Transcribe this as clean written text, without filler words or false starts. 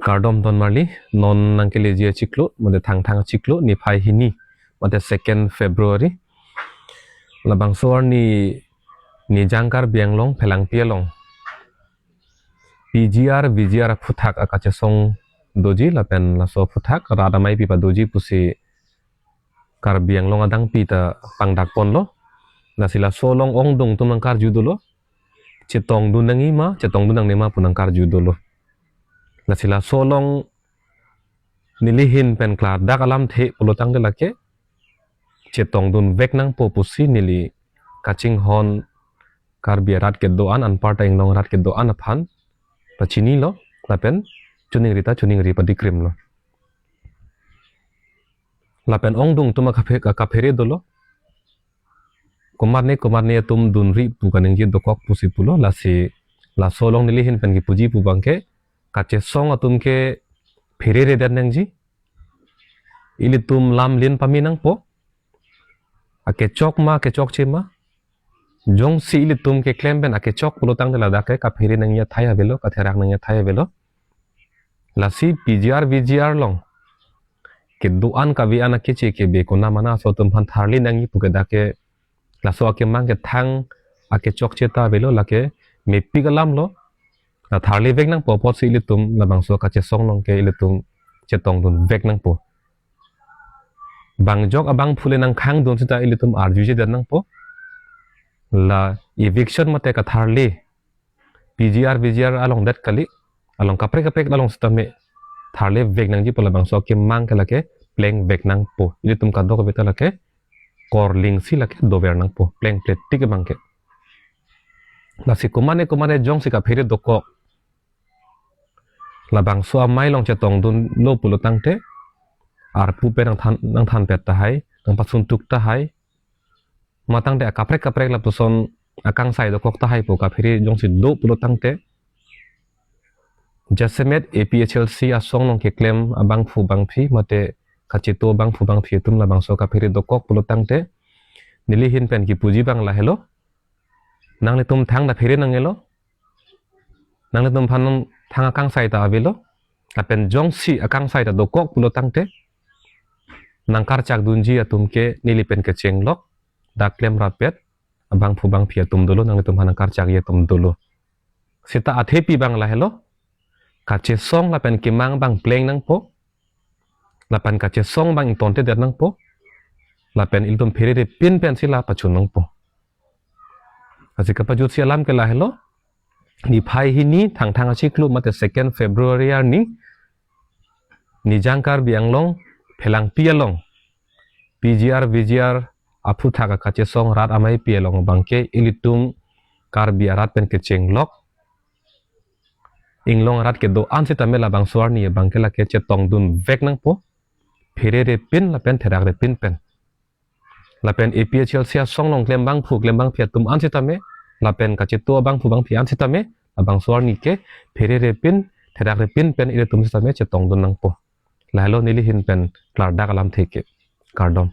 Kardom ton marli non nangkele jia ciklu mode thang ciklu ni phai hini mode 2nd February labang suar ni jangkar bianglong phelang pialong PGR VGR phuthak akache song doji lapen laso phuthak radamai pipa doji pusi kar bianglong adang pita pangdak ponlo nasila solong ong dong tumangkar judulo cetong dunangi ma cetong dunang nema punangkar judulo nasila solong nilihin pen klar dak alam the pulotang de lake cetong dun vek nang popusi nili kaching hon kar biarat ke doan an parta inglong rat ke doan aphan pachini lo lapen chuning rita dikrim lo lapen ong dung tuma kaphere dolo kumarne tum dunri bukaneng ji dokok pusi pulo la solong nilihin pen ki puji pu bangke kache song atum ke phere re dan ji ili tum lam lin paminang po ake chok chema jong si ili tum ke claim ben ake chok pulotang de lada ke ka phere nang ya thaya belo ka therak nang ya thaya belo la si PGR VGR long ke duan ka vi ana keche ke be kona mana so tum han tharli nang yi puke dake la so ake mang ke thang ake chok cheta belo la ke me pigalam lo la tharli vek nang po pot si ili tum la bang so ka che song long ke ili tum chetong dun vek nang po bang jok abang phule nang khang dun sita ili tum arju je dan nang po la eviction mate ka tharli PGR VGR along dat kali along kapre along stame tharle vek nang ji pola bang so ke mang ke lake pleng vek nang po ili tum ka dok beta lake korling si lake dover nang po pleng plate tik bang ke la si kumane jong si ka phere doko la bang so mai long chetong dun lo pulo tangte ar pu pe nang than pet ta hai nang pasun tuk ta hai matang de kapre la puson akang sai dokok ta hai po ka phere jong si do pulo tangte Jasemet APHLC asong nong ke claim abang fu bang phi mate kachito bang fu bang phi tum la bang so ka phere dokok pulotang te nilihin pen ki puji bang la hello nang le tum thang da phere nang elo nang le tum phan thang akang sai ta avelo la pen jong si akang sai ta dokok pulotang te nang kar chak dunji atum ke nili pen ke chenglok da claim rapet abang fu bang phi atum dolo nang le tum han kar chak ye tum dolo sita athepi bang la hello kache song lapan kimang bang pleng nang po lapan kache song bang tonte der nang po lapan iltum phere de pin pen sila pachun nang po asi kapajut si alam ke la hello ni phai hini thang achi klu mate 2nd February ni jangkar bianglong phelang pialong PGR VGR aphu thaka kache song rat amai pialong bangke ilitum kar biarat pen ke chenglok inglong rat ke do ansi tamela bang suar ni bangke la ke chetong dun vek nang po phere re pin la pen therak re pin pen la pen APHL sia song long klem bang phia tum ansi tame la pen ka cheto bang phu bang phi ansi tame la bang suar ni ke phere re pin therak re pin pen ile tum si tame chetong dun nang po la hello nili hin pen klar dak alam theke kardom